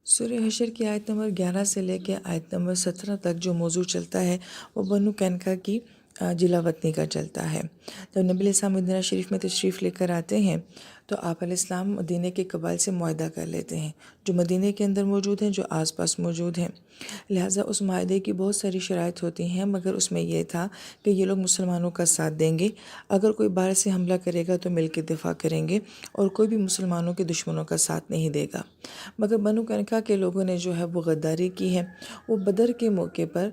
سورہ حشر کی آیت نمبر 11 سے لے کے آیت نمبر 17 تک جو موضوع چلتا ہے وہ بنو قینقاع کی جلا وطنی کا چلتا ہے۔ جب نبی علیہ السلام مدینہ شریف میں تشریف لے کر آتے ہیں تو آپ علیہ السلام مدینہ کے قبائل سے معاہدہ کر لیتے ہیں، جو مدینہ کے اندر موجود ہیں، جو آس پاس موجود ہیں۔ لہٰذا اس معاہدے کی بہت ساری شرائط ہوتی ہیں، مگر اس میں یہ تھا کہ یہ لوگ مسلمانوں کا ساتھ دیں گے، اگر کوئی باہر سے حملہ کرے گا تو مل کے دفاع کریں گے، اور کوئی بھی مسلمانوں کے دشمنوں کا ساتھ نہیں دے گا۔ مگر بنو قینقاع کے لوگوں نے جو ہے وہ غداری کی ہے۔ وہ بدر کے موقع پر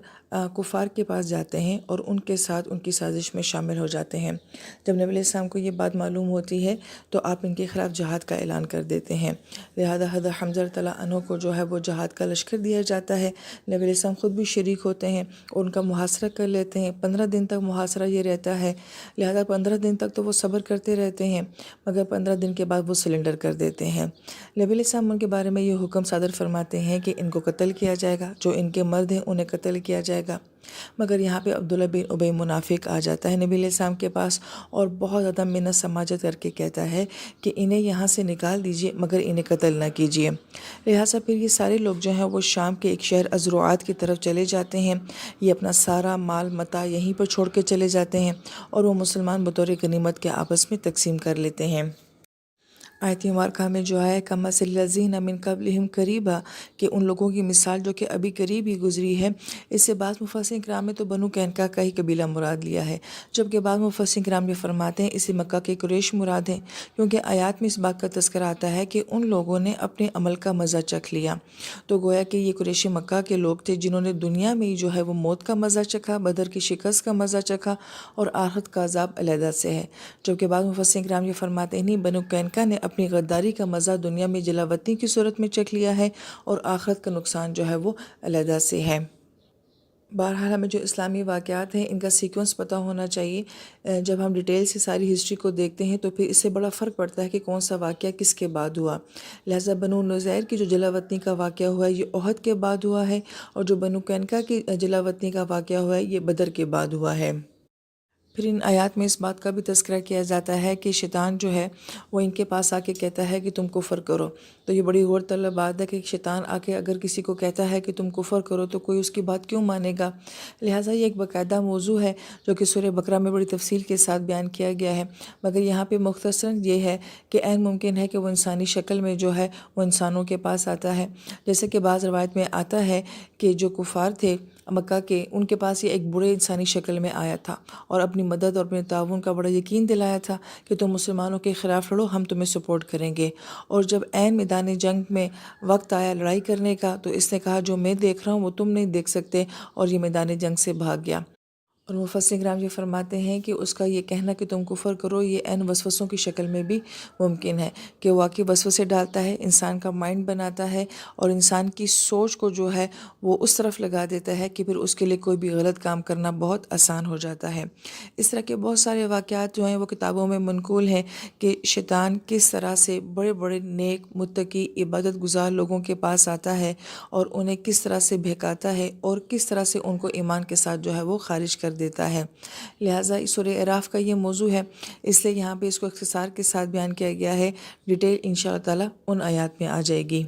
کفار کے پاس جاتے ہیں اور ان کے ساتھ ان کی سازش میں شامل ہو جاتے ہیں۔ جب نبی علیہ السلام کو یہ بات معلوم ہوتی ہے تو آپ ان کے خلاف جہاد کا اعلان کر دیتے ہیں۔ لہذا حضرت حمزہ رضی اللہ عنہ کو جو ہے وہ جہاد کا لشکر دیا جاتا ہے۔ نبی علیہ السلام خود بھی شریک ہوتے ہیں اور ان کا محاصرہ کر لیتے ہیں۔ 15 دن تک محاصرہ یہ رہتا ہے، لہذا 15 دن تک تو وہ صبر کرتے رہتے ہیں، مگر 15 دن کے بعد وہ سلنڈر کر دیتے ہیں۔ نبی علیہ السلام ان کے بارے میں یہ حکم صادر فرماتے ہیں کہ ان کو قتل کیا جائے گا، جو ان کے مرد ہیں انہیں قتل کیا جائے گا۔ مگر یہاں پہ عبداللہ بن ابی منافق آ جاتا ہے نبی علیہ السلام کے پاس اور بہت زیادہ منت سماجت کر کے کہتا ہے کہ انہیں یہاں سے نکال دیجئے مگر انہیں قتل نہ کیجئے۔ لہٰذا پھر یہ سارے لوگ جو ہیں وہ شام کے ایک شہر ازروعات کی طرف چلے جاتے ہیں۔ یہ اپنا سارا مال متاع یہیں پر چھوڑ کے چلے جاتے ہیں اور وہ مسلمان بطور غنیمت کے آپس میں تقسیم کر لیتے ہیں۔ آیت مبارکہ میں جو ہے کمثل الذین من قبلہم قریبا، کہ ان لوگوں کی مثال جو کہ ابھی قریب ہی گزری ہے۔ اس سے بعض مفسرین کرام نے تو بنو قینقاع کا ہی قبیلہ مراد لیا ہے، جبکہ بعض مفسرین کرام یہ فرماتے ہیں اسے مکہ کے قریش مراد ہیں، کیونکہ آیات میں اس بات کا تذکرہ آتا ہے کہ ان لوگوں نے اپنے عمل کا مزہ چکھ لیا۔ تو گویا کہ یہ قریش مکہ کے لوگ تھے جنہوں نے دنیا میں ہی جو ہے وہ موت کا مزہ چکھا، بدر کی شکست کا مزہ چکھا، اور آخرت کا عذاب علیحدہ سے ہے۔ جبکہ بعض مفسرین کرام یہ فرماتے ہیں نہیں، بنو قینقاع نے اپنی غداری کا مزہ دنیا میں جلا وطنی کی صورت میں چکھ لیا ہے، اور آخرت کا نقصان جو ہے وہ علیحدہ سے ہے۔ بہرحال ہمیں جو اسلامی واقعات ہیں ان کا سیکوینس پتہ ہونا چاہیے۔ جب ہم ڈیٹیل سے ساری ہسٹری کو دیکھتے ہیں تو پھر اس سے بڑا فرق پڑتا ہے کہ کون سا واقعہ کس کے بعد ہوا۔ لہٰذا بنو نذیر کی جو جلا وطنی کا واقعہ ہوا ہے یہ احد کے بعد ہوا ہے، اور جو بنو قینقاع کی جلا وطنی کا واقعہ ہوا ہے یہ بدر کے بعد ہوا ہے۔ پھر ان آیات میں اس بات کا بھی تذکرہ کیا جاتا ہے کہ شیطان جو ہے وہ ان کے پاس آ کے کہتا ہے کہ تم کفر کرو۔ تو یہ بڑی غور طلب بات ہے کہ شیطان آ کے اگر کسی کو کہتا ہے کہ تم کفر کرو تو کوئی اس کی بات کیوں مانے گا۔ لہٰذا یہ ایک باقاعدہ موضوع ہے جو کہ سورہ بقرہ میں بڑی تفصیل کے ساتھ بیان کیا گیا ہے، مگر یہاں پہ مختصراً یہ ہے کہ عین ممکن ہے کہ وہ انسانی شکل میں جو ہے وہ انسانوں کے پاس آتا ہے، جیسے کہ بعض روایت میں آتا ہے کہ جو کفار تھے مکہ کے ان کے پاس یہ ایک برے انسانی شکل میں آیا تھا اور اپنی مدد اور اپنے تعاون کا بڑا یقین دلایا تھا کہ تم مسلمانوں کے خلاف لڑو، ہم تمہیں سپورٹ کریں گے۔ اور جب عین میدان جنگ میں وقت آیا لڑائی کرنے کا تو اس نے کہا جو میں دیکھ رہا ہوں وہ تم نہیں دیکھ سکتے، اور یہ میدان جنگ سے بھاگ گیا۔ اور مفسرین کرام یہ فرماتے ہیں کہ اس کا یہ کہنا کہ تم کفر کرو یہ عین وسوسوں کی شکل میں بھی ممکن ہے، کہ واقعی وسوسے ڈالتا ہے، انسان کا مائنڈ بناتا ہے اور انسان کی سوچ کو جو ہے وہ اس طرف لگا دیتا ہے کہ پھر اس کے لیے کوئی بھی غلط کام کرنا بہت آسان ہو جاتا ہے۔ اس طرح کے بہت سارے واقعات جو ہیں وہ کتابوں میں منقول ہیں کہ شیطان کس طرح سے بڑے بڑے نیک متقی عبادت گزار لوگوں کے پاس آتا ہے اور انہیں کس طرح سے بہکاتا ہے اور کس طرح سے ان کو ایمان کے ساتھ جو ہے وہ خارج کر دیتا ہے۔ لہٰذا اس سورہ اعراف کا یہ موضوع ہے، اس لیے یہاں پہ اس کو اختصار کے ساتھ بیان کیا گیا ہے، ڈیٹیل انشاءاللہ تعالیٰ ان آیات میں آ جائے گی۔